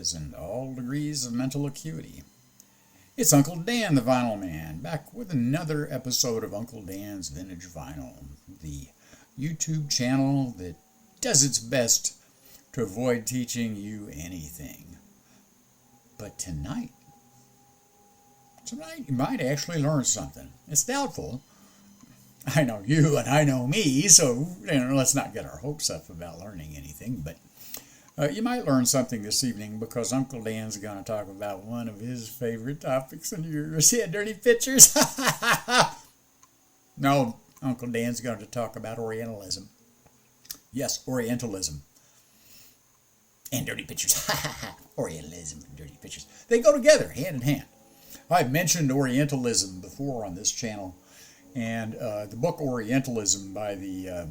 ages and all degrees of mental acuity. It's Uncle Dan, the Vinyl Man, back with another episode of Uncle Dan's Vintage Vinyl, the YouTube channel that does its best to avoid teaching you anything. But tonight you might actually learn something. It's doubtful. I know you and I know me, so let's not get our hopes up about learning anything, but you might learn something this evening because Uncle Dan's going to talk about one of his favorite topics and yours. Yeah, dirty pictures. No, Uncle Dan's going to talk about Orientalism. Yes, Orientalism. And dirty pictures. Orientalism and dirty pictures. They go together, hand in hand. I've mentioned Orientalism before on this channel, and the book Orientalism by the,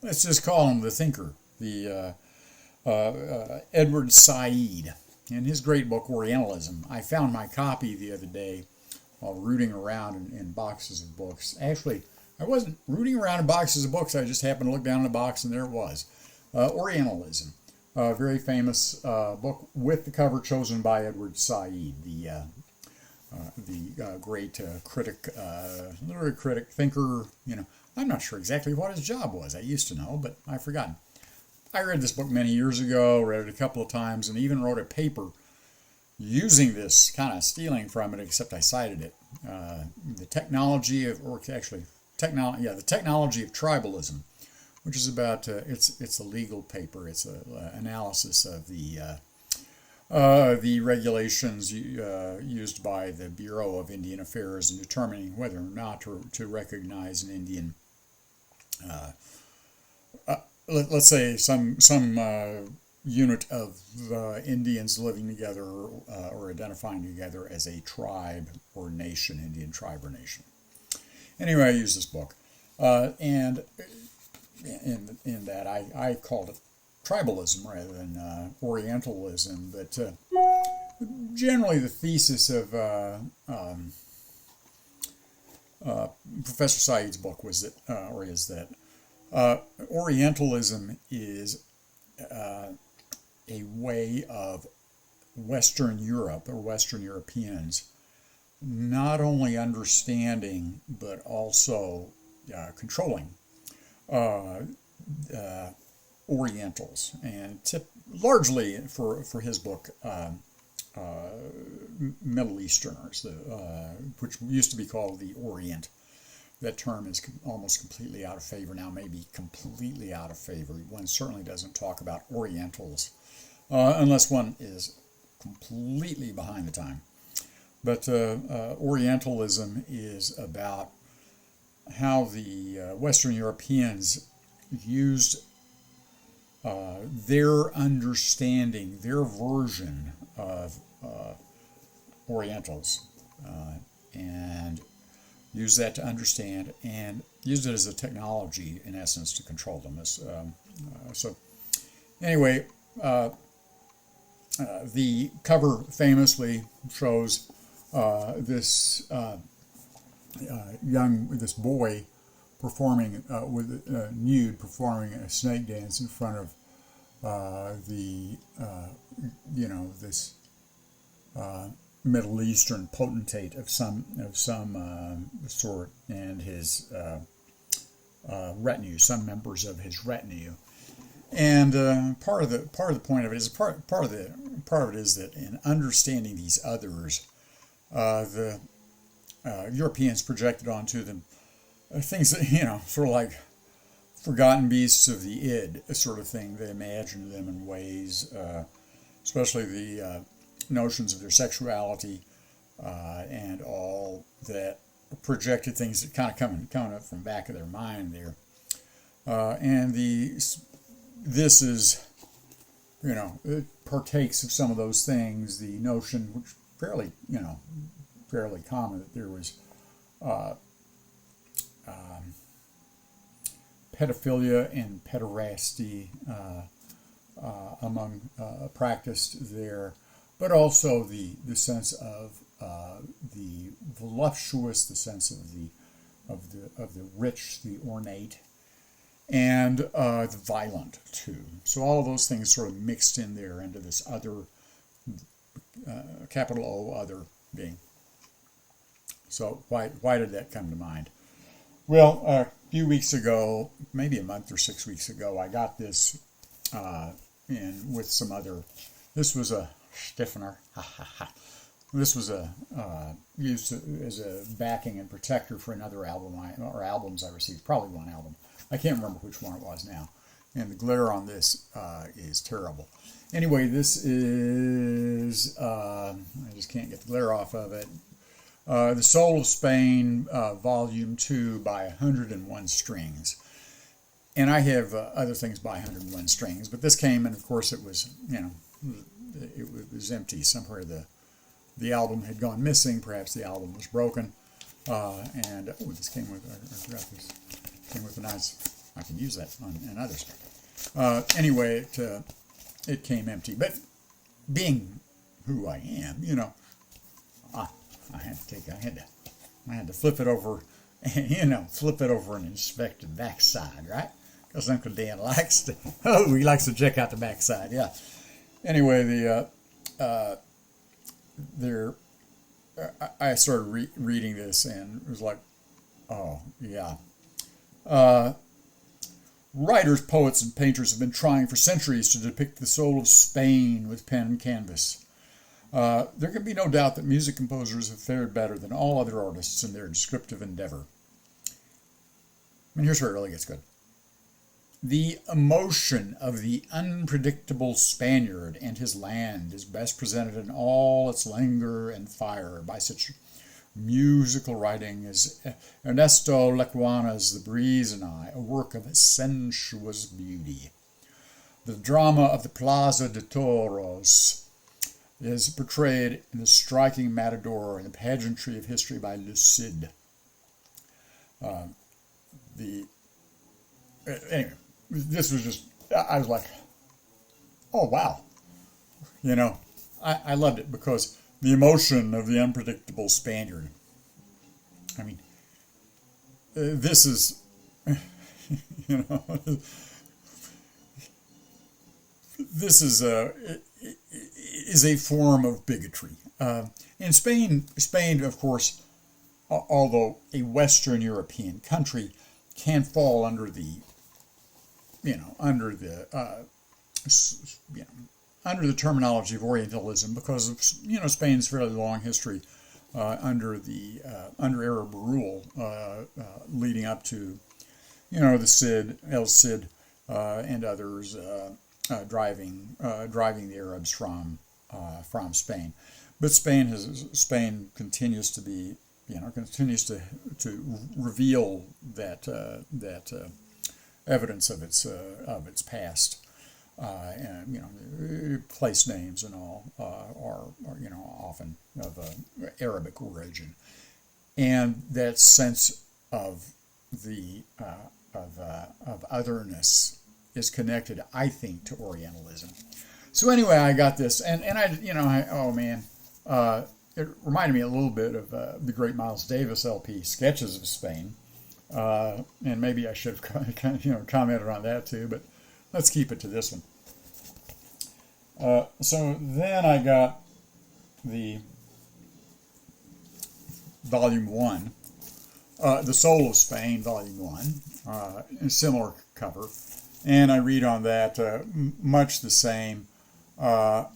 let's just call him the thinker, the Edward Said, and his great book Orientalism. I found my copy the other day while rooting around in boxes of books. Actually, I wasn't rooting around in boxes of books. I just happened to look down in the box, and there it was. Orientalism, a very famous book with the cover chosen by Edward Said, the great critic, literary critic, thinker. I'm not sure exactly what his job was. I used to know, but I've forgotten. I read this book many years ago, read it a couple of times, and even wrote a paper using this, kind of stealing from it, except I cited it. The technology of tribalism, which is about it's a legal paper. It's an analysis of the regulations used by the Bureau of Indian Affairs in determining whether or not to recognize an Indian. Let's say some unit of Indians living together or identifying together as a tribe or nation, Indian tribe or nation. Anyway, I use this book, and in that I called it tribalism rather than Orientalism. But generally, the thesis of Professor Said's book was that, is that. Orientalism is a way of Western Europe or Western Europeans not only understanding but also controlling Orientals, and largely for his book Middle Easterners, which used to be called the Orient. That term is almost completely out of favor now, maybe completely out of favor. One certainly doesn't talk about Orientals unless one is completely behind the time. But Orientalism is about how the Western Europeans used their understanding, their version of Orientals, and use that to understand and use it as a technology, in essence, to control them. So anyway, the cover famously shows this boy performing nude, performing a snake dance in front of this Middle Eastern potentate of some sort, and his retinue, some members of his retinue. And part of the point of it is part of it is that in understanding these others, the Europeans projected onto them things that sort of like forgotten beasts of the id sort of thing. They imagined them in ways, especially the notions of their sexuality and all that projected things that kind of coming up from the back of their mind there. And this is, it partakes of some of those things. The notion, which fairly common, that there was pedophilia and pederasty among practiced there, but also the sense of the voluptuous, the sense of the rich, the ornate, and the violent too. So all of those things sort of mixed in there into this other, capital O, other being. So why did that come to mind? Well, a few weeks ago, maybe a month or 6 weeks ago, I got this in with some other. This was a stiffener. This was used as a backing and protector for another album or albums I received. Probably one album. I can't remember which one it was now. And the glare on this is terrible. Anyway, this is I just can't get the glare off of it. The Soul of Spain, Volume 2 by 101 Strings. And I have other things by 101 Strings, but this came, and of course it was, it was empty. Somewhere the album had gone missing. Perhaps the album was broken. And this came with, I forgot this, came with a nice, I can use that on others. Anyway, it came empty. But being who I am, I had to flip it over, flip it over and inspect the backside, right? Because Uncle Dan likes to, he likes to check out the backside, yeah. Anyway, I started reading this and it was like, oh, yeah. Writers, poets, and painters have been trying for centuries to depict the soul of Spain with pen and canvas. There can be no doubt that music composers have fared better than all other artists in their descriptive endeavor. And here's where it really gets good. The emotion of the unpredictable Spaniard and his land is best presented in all its languor and fire by such musical writing as Ernesto Lecuana's The Breeze and I, a work of sensuous beauty. The drama of the Plaza de Toros is portrayed in the striking matador and the pageantry of history by Le Cid. Anyway, this was just, I was like, oh, wow. I loved it because the emotion of the unpredictable Spaniard. I mean, this is, this is a form of bigotry. In Spain, of course, although a Western European country, can fall under the terminology of Orientalism because of Spain's fairly long history under Arab rule leading up to the Cid, El Cid, and others driving the Arabs from Spain. But Spain continues to be continues to reveal that evidence of its past. And place names and all are often of Arabic origin, and that sense of the of otherness is connected, I think, to Orientalism. So anyway, I got this, and it reminded me a little bit of the great Miles Davis LP, Sketches of Spain, and maybe I should have commented on that too, but let's keep it to this one. So then I got the Volume 1, The Soul of Spain, Volume 1, a similar cover, and I read on that much the same, here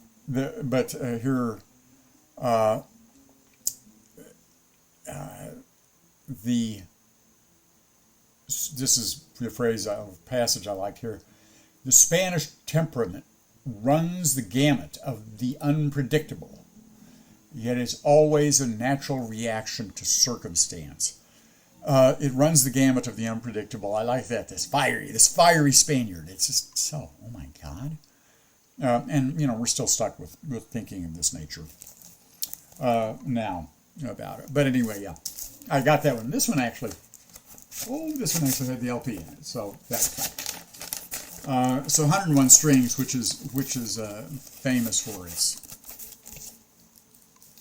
this is the passage I like here. The Spanish temperament runs the gamut of the unpredictable, yet is always a natural reaction to circumstance. It runs the gamut of the unpredictable. I like that. This fiery Spaniard. It's just so, oh my God. And we're still stuck with thinking of this nature now about it. But anyway, yeah, I got that one. This one actually had the LP in it, so that's fine. So 101 Strings, which is famous for its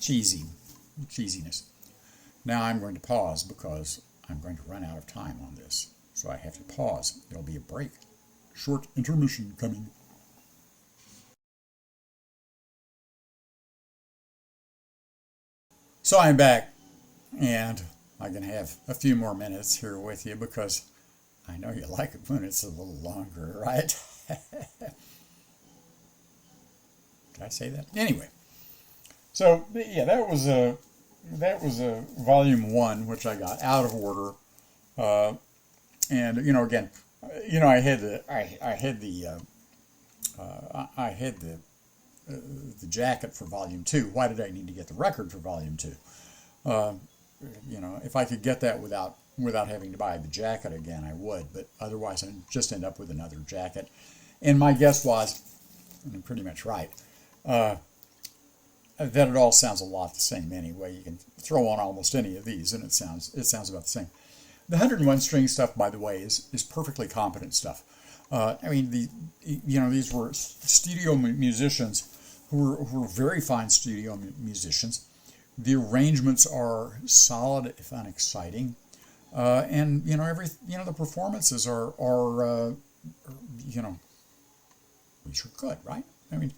cheesiness. Now I'm going to pause because I'm going to run out of time on this. so I have to pause. It'll be a break. Short intermission coming. So I'm back, and I can have a few more minutes here with you because I know you like it when it's a little longer, right? Did I say that? Anyway, so yeah, that was a volume one, which I got out of order, and again, I had the jacket for volume two. Why did I need to get the record for volume two? Uh, if I could get that without having to buy the jacket again, I would. But otherwise, I'd just end up with another jacket. And my guess was, and I'm pretty much right, uh, that it all sounds a lot the same anyway. You can throw on almost any of these, and it sounds about the same. The 101 string stuff, by the way, is perfectly competent stuff. I mean, these were studio musicians who were very fine studio musicians. The arrangements are solid, if unexciting, and the performances are these are good, right? I mean,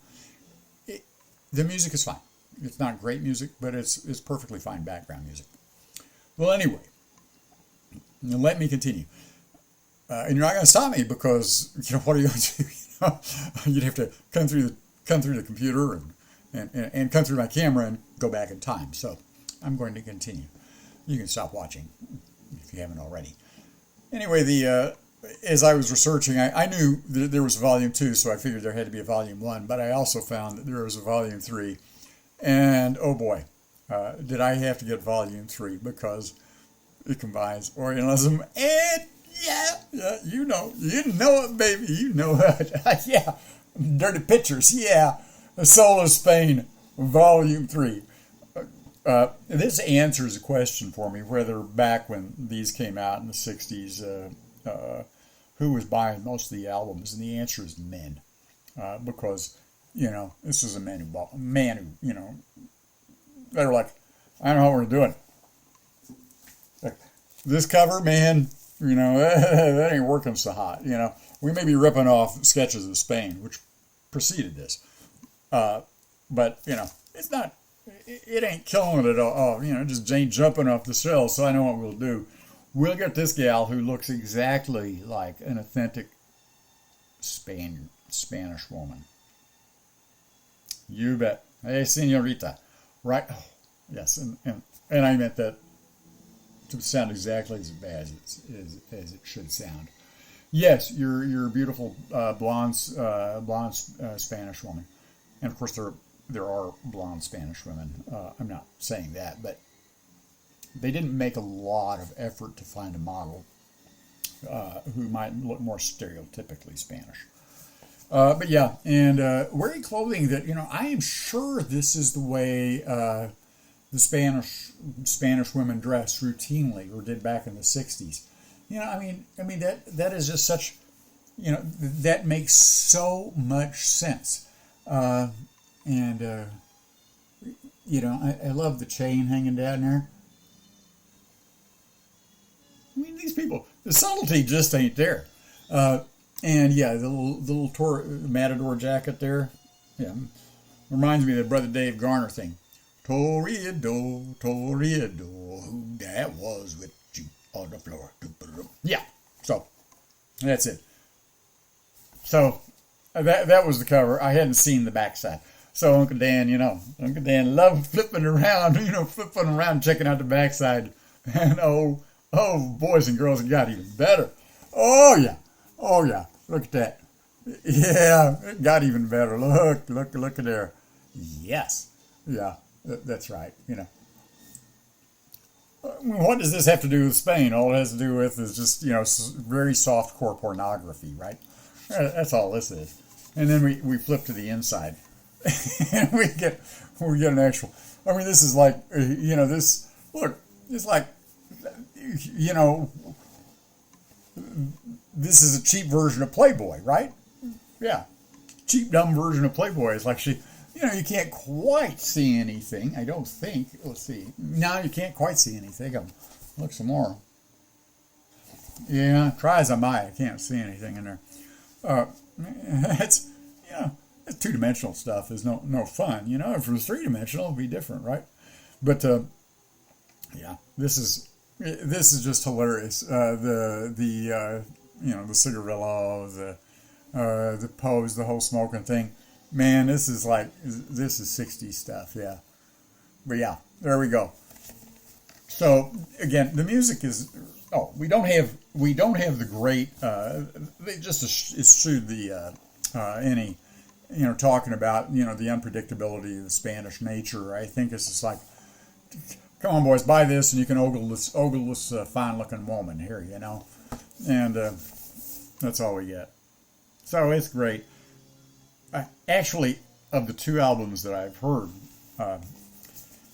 the music is fine. It's not great music, but it's perfectly fine background music. Well, anyway, let me continue. And you're not going to stop me because what are you going to do? You'd have to come through the computer and come through my camera and go back in time. So I'm going to continue. You can stop watching if you haven't already. Anyway, as I was researching, I knew that there was a volume two, so I figured there had to be a volume one. But I also found that there was a volume three, and oh boy, did I have to get volume three because it combines Orientalism and you know it, baby, you know it. Yeah, Dirty Pictures, yeah, Soul of Spain, Volume 3. This answers a question for me, whether back when these came out in the 60s, who was buying most of the albums, and the answer is men. Because, this was a man who, they were like, I don't know what we're doing. Like, this cover, man, that ain't working so hot. We may be ripping off Sketches of Spain, which preceded this. But, it's not, it ain't killing it at all. Just ain't jumping off the shelf. So I know what we'll do. We'll get this gal who looks exactly like an authentic Spanish woman. You bet. Hey, senorita. Right? Oh, yes. And I meant that to sound exactly as bad as it should sound. Yes, you're a beautiful blonde Spanish woman, and of course there are blonde Spanish women. I'm not saying that, but they didn't make a lot of effort to find a model who might look more stereotypically Spanish. But yeah, and wearing clothing that I am sure this is the way the Spanish women dressed routinely or did back in the 60s. I mean that is just such, that makes so much sense. I love the chain hanging down there. I mean, these people, the subtlety just ain't there. And yeah, the little Matador jacket there, yeah, reminds me of the Brother Dave Garner thing. Toreador, who that was with you on the floor. Yeah, so that's it. So that was the cover. I hadn't seen the backside. So Uncle Dan, Uncle Dan loved flipping around, checking out the backside. And oh, boys and girls, it got even better. Oh yeah, look at that. Yeah, it got even better. Look at there. Yes, yeah. That's right. What does this have to do with Spain? All it has to do with is just very soft core pornography, right? That's all this is. And then we flip to the inside, and we get an actual. I mean, this is like this. Look, it's like this is a cheap version of Playboy, right? Yeah, cheap dumb version of Playboy. It's like you can't quite see anything. I don't think. Let's see. No, you can't quite see anything. Look some more. Yeah, try as I might, I can't see anything in there. Uh, it's it's two-dimensional stuff is no fun. If it was three-dimensional, it'd be different, right? But yeah, this is just hilarious. The cigarillo, the pose, the whole smoking thing. Man, this is 60s stuff. Yeah, but yeah, there we go. So again, the music is. Oh, we don't have the great. They just eschewed the any talking about the unpredictability of the Spanish nature. I think it's just like, come on, boys, buy this and you can ogle this fine-looking woman here. And that's all we get. So it's great. Actually, of the two albums that I've heard,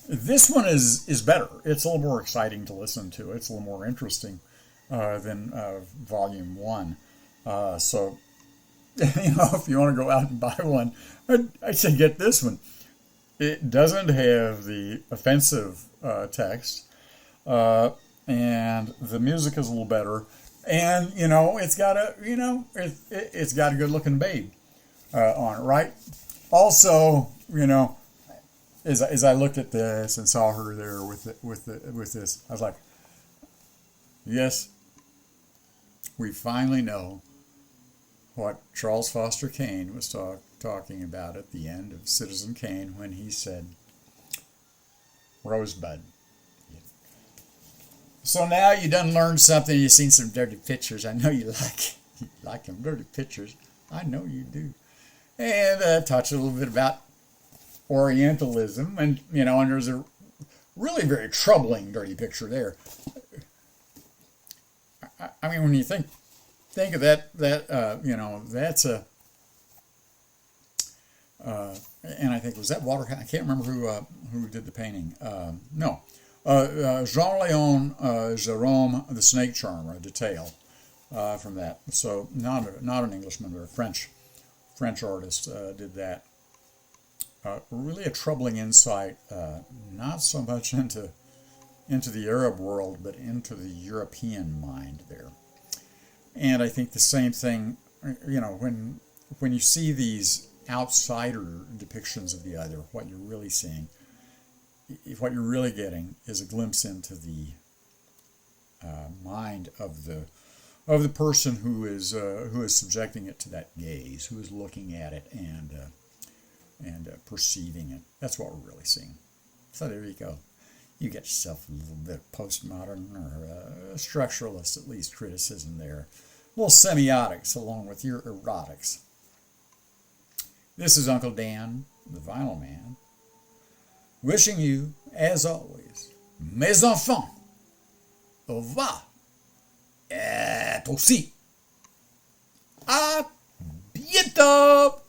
this one is better. It's a little more exciting to listen to. It's a little more interesting than Volume 1. So, if you want to go out and buy one, I'd say get this one. It doesn't have the offensive text, and the music is a little better. And it's got it's got a good looking babe on it, right? Also, as I looked at this and saw her there with this, I was like, yes, we finally know what Charles Foster Kane was talking about at the end of Citizen Kane when he said, Rosebud. So now you done learned something. You've seen some dirty pictures. I know you like them dirty pictures. I know you do. And touch a little bit about Orientalism, and there's a really very troubling dirty picture there. I mean, when you think of that that's a and I think was that Water. I can't remember who did the painting. No, Jean-Léon Gérôme, the Snake Charmer, a detail from that. So not an Englishman, but a French artist did that. Really a troubling insight, not so much into the Arab world, but into the European mind there. And I think the same thing, when you see these outsider depictions of the other, what you're really seeing, what you're really getting is a glimpse into the mind of the person who is subjecting it to that gaze, who is looking at it and perceiving it. That's what we're really seeing. So there you go. You get yourself a little bit of postmodern or structuralist, at least, criticism there. A little semiotics along with your erotics. This is Uncle Dan, the Vinyl Man, wishing you, as always, mes enfants, au revoir, et aussi, à bientôt!